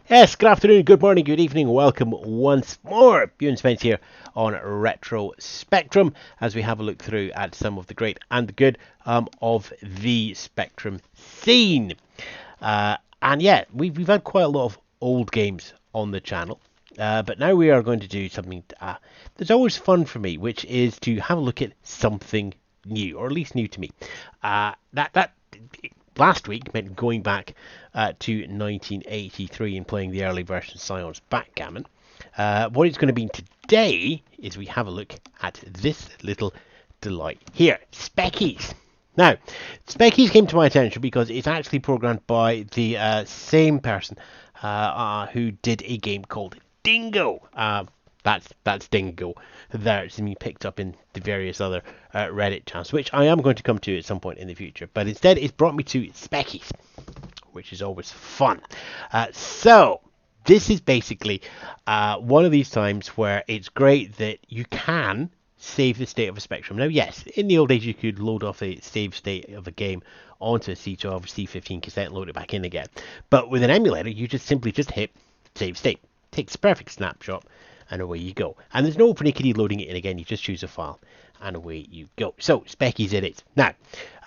Yes, good afternoon, good morning, good evening. Welcome once more. You and Spence here on Retro Spectrum as we have a look through at some of the great and the good of the Spectrum scene. And yeah, we've had quite a lot of old games on the channel. But now we are going to do something that's always fun for me, which is to have a look at something new, or at least new to me. That last week meant going back to 1983 and playing the early version of Scion's Backgammon. What it's going to be today is we have a look at this little delight here, Speccies. Now, Speccies came to my attention because it's actually programmed by the same person who did a game called Dingo. That's Dingo. That's me picked up in the various other Reddit channels, which I am going to come to at some point in the future. But instead, it's brought me to Speccies, which is always fun. So this is basically one of these times where it's great that you can save the state of a Spectrum. Now, yes, in the old days you could load off a save state of a game onto a C12 or C15 cassette and load it back in again. But with an emulator, you just simply hit save state. Takes a perfect snapshot, and away you go. And there's no pernickety loading it in again. You just choose a file, and away you go. So, Speccies it is. Now,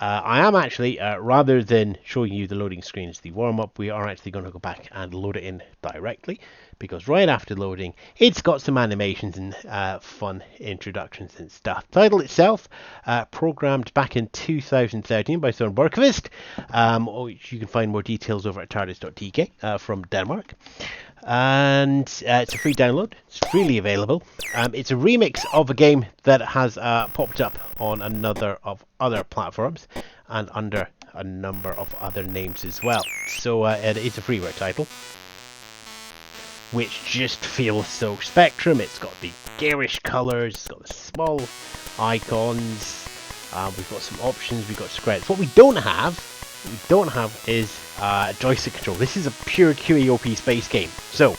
I am actually, rather than showing you the loading screen as the warm-up, we are actually going to go back and load it in directly, because right after loading, it's got some animations and fun introductions and stuff. Title itself, programmed back in 2013 by Soren Borgquist, which you can find more details over at tardis.tk from Denmark. And it's a free download. It's freely available. It's a remix of a game that has popped up on a number of other platforms and under a number of other names as well. So it is a freeware title, which just feels so Spectrum. It's got the garish colours, it's got the small icons. We've got some options. We've got scripts. What we don't have is joystick control. This is a pure QAOP space game. So,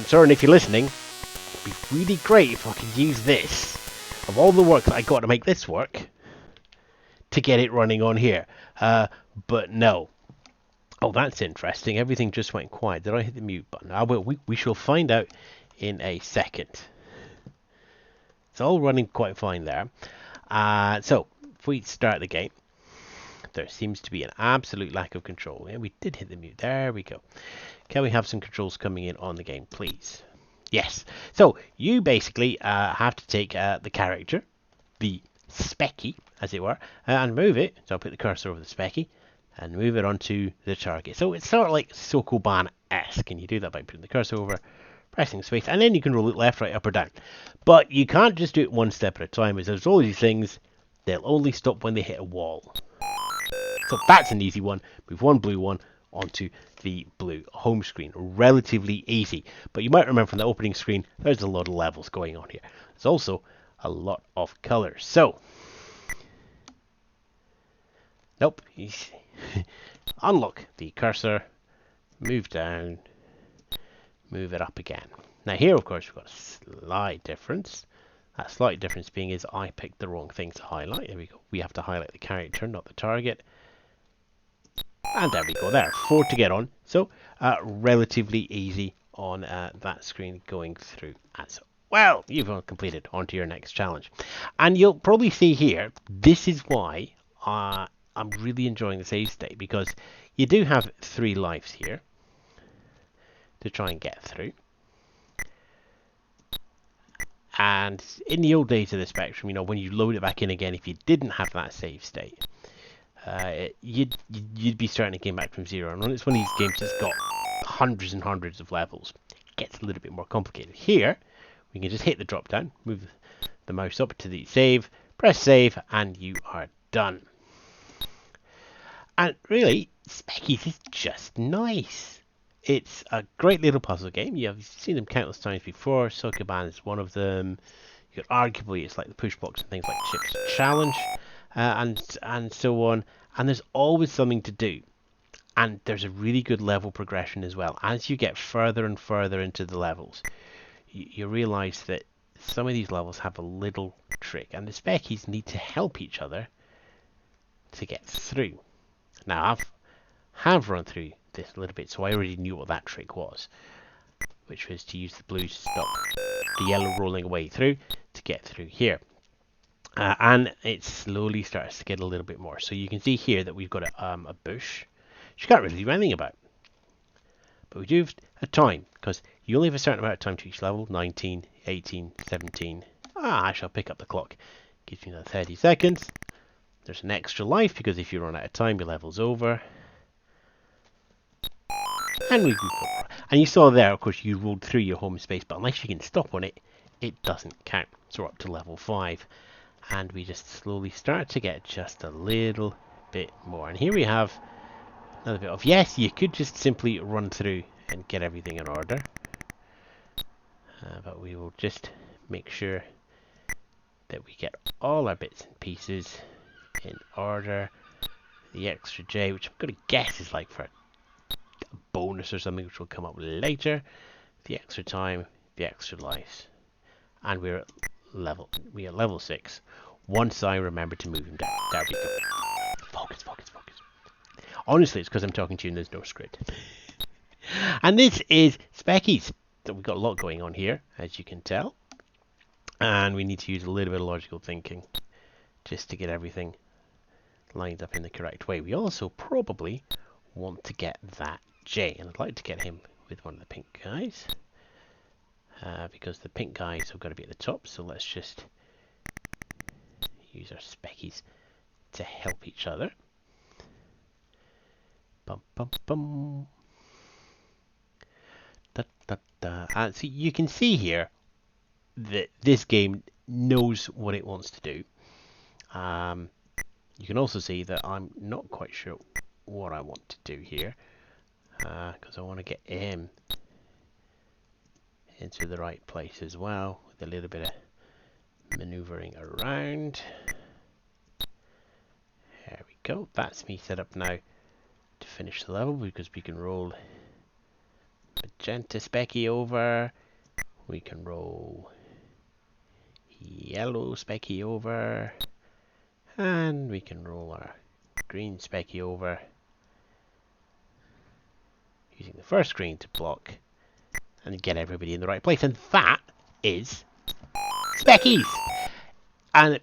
Soren, if you're listening, it'd be really great if I could use this, of all the work that I got to make this work, to get it running on here. But no. Oh, that's interesting. Everything just went quiet. Did I hit the mute button? We shall find out in a second. It's all running quite fine there. So, if we start the game, there seems to be an absolute lack of control. Yeah, we did hit the mute. There we go. Can we have some controls coming in on the game, please? Yes. So you basically have to take the character, the Specky, as it were, and move it. So I'll put the cursor over the Specky and move it onto the target. So it's sort of like Sokurah-esque, and you do that by putting the cursor over, pressing space, and then you can roll it left, right, up, or down. But you can't just do it one step at a time, as there's all these things. They'll only stop when they hit a wall. So that's an easy one. Move one blue one onto the blue home screen. Relatively easy. But you might remember from the opening screen, there's a lot of levels going on here. There's also a lot of colors. So, nope. Unlock the cursor. Move down. Move it up again. Now here, of course, we've got a slight difference. That slight difference being is I picked the wrong thing to highlight. There we go. We have to highlight the character, not the target. And there we go, there, 4 to get on. So, relatively easy on that screen going through as well. You've completed. On to your next challenge. And you'll probably see here, this is why I'm really enjoying the save state, because you do have 3 lives here to try and get through. And in the old days of the Spectrum, you know, when you load it back in again, if you didn't have that save state, you'd be starting a game back from zero. And when it's one of these games that's got hundreds and hundreds of levels, it gets a little bit more complicated. Here, we can just hit the drop down, move the mouse up to the save, press save, and you are done. And really, Speccies is just nice. It's a great little puzzle game. You've seen them countless times before. Sokurah is one of them. You could arguably, it's like the push box and things like Chip's Challenge, and so on. And there's always something to do. And there's a really good level progression as well. As you get further and further into the levels, you realise that some of these levels have a little trick, and the Speccies need to help each other to get through. Now, have run through this a little bit, so I already knew what that trick was, which was to use the blue to stop the yellow rolling away through to get through here. And it slowly starts to get a little bit more. So you can see here that we've got a bush, which you can't really do anything about. But we do have a time, because you only have a certain amount of time to each level, 19, 18, 17. I shall pick up the clock. Gives me another 30 seconds. There's an extra life, because if you run out of time, your level's over. And we go over. And you saw there, of course, you rolled through your home space, but unless you can stop on it, it doesn't count. So we're up to level 5. And we just slowly start to get just a little bit more. And here we have another bit of, yes, you could just simply run through and get everything in order. But we will just make sure that we get all our bits and pieces in order. The extra J, which I'm going to guess is like for a bonus or something, which will come up later. The extra time, the extra life. And we're at level 6. Once I remember to move him down. There we go. Focus, focus, focus. Honestly, it's because I'm talking to you and there's no script. And this is Speccies. So we've got a lot going on here, as you can tell. And we need to use a little bit of logical thinking just to get everything lined up in the correct way. We also probably want to get that J. And I'd like to get him with one of the pink guys. Because the pink guys have got to be at the top. So let's just use our Speccies to help each other. Bum, bum, bum. Da, da, da. And so you can see here that this game knows what it wants to do. You can also see that I'm not quite sure what I want to do here. Because I want to get him into the right place as well, with a little bit of maneuvering around. There we go. That's me set up now to finish the level, because we can roll magenta Specky over. We can roll yellow Specky over. And we can roll our green Specky over. Using the first screen to block and get everybody in the right place. And that is Speccies. And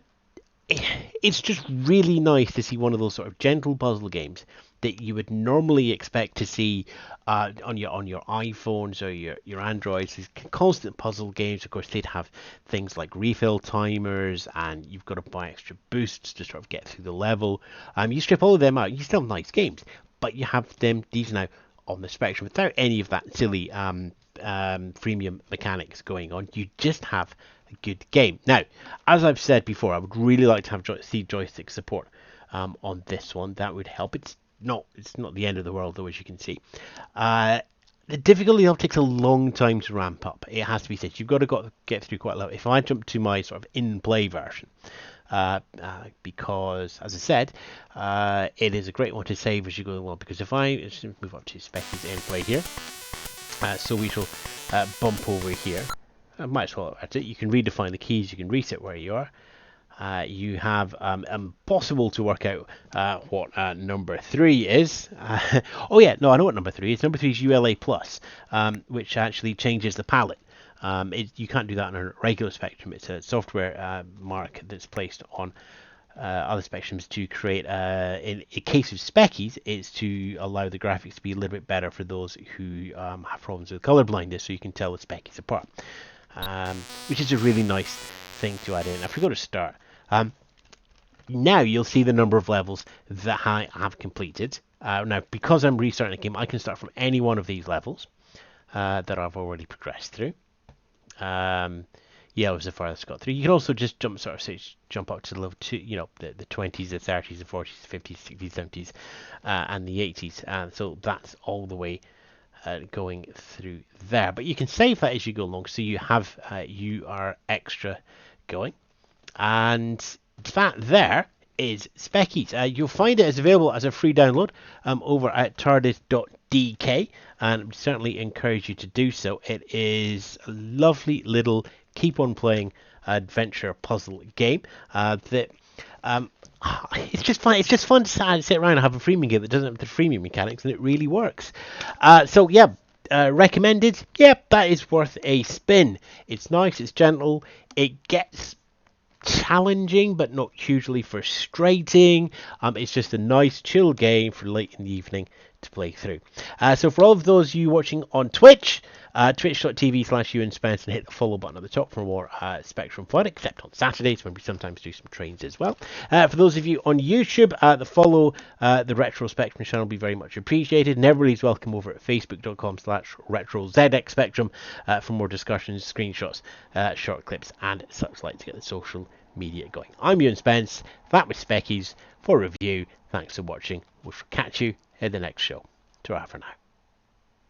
it's just really nice to see one of those sort of gentle puzzle games that you would normally expect to see on your iPhones or your Androids. These constant puzzle games, of course, they'd have things like refill timers, and you've got to buy extra boosts to sort of get through the level. You strip all of them out, you still have nice games, but you have these now on the Spectrum without any of that silly freemium mechanics going on. You just have a good game. Now, as I've said before, I would really like to have see joystick support on this one. That would help. It's not the end of the world, though, as you can see. The difficulty level takes a long time to ramp up. It has to be said. You've got to get through quite a lot. If I jump to my sort of in-play version, because, as I said, it is a great one to save as you go along. Because if I move up to Speccies in-play here, so we shall bump over here. I might as well at it. You can redefine the keys. You can reset where you are. You have impossible to work out what number 3 is. Oh yeah, no, I know what number 3 is. Number 3 is ULA Plus, which actually changes the palette. You can't do that on a regular Spectrum. It's a software mark that's placed on other Spectrums to create, in a case of Speccies, it's to allow the graphics to be a little bit better for those who have problems with color blindness, so you can tell the Speccies apart. Which is a really nice thing to add in. If we go to start, now you'll see the number of levels that I have completed. Now, because I'm restarting the game, I can start from any one of these levels that I've already progressed through. Yellow is the farthest I got through. You can also just jump up to level 2, the 20s, the 30s, the 40s, the 50s, 60s, 70s, and the 80s. So that's all the way going through there. But you can save that as you go along, so you have you are extra going. And that there is Speccies. You'll find it is available as a free download over at tardis.dk, and I certainly encourage you to do so. It is a lovely little keep on playing adventure puzzle game that It's just fun. It's just fun to sit around and have a freemium game that doesn't have the freemium mechanics, and it really works. So yeah, recommended. Yeah, that is worth a spin. It's nice. It's gentle. It gets challenging, but not hugely frustrating. It's just a nice, chill game for late in the evening to play through. So for all of those you watching on Twitch, twitch.tv/Ewan Spence, and hit the follow button at the top for more Spectrum fun, except on Saturdays when we sometimes do some trains as well. For those of you on YouTube, the follow the Retro Spectrum channel will be very much appreciated. And everybody's welcome over at facebook.com/RetroZX Spectrum for more discussions, screenshots, short clips, and such like to get the social media going. I'm Ewan Spence. That was Speccies for review. Thanks for watching. We shall catch you in the next show. Ta-ra for now.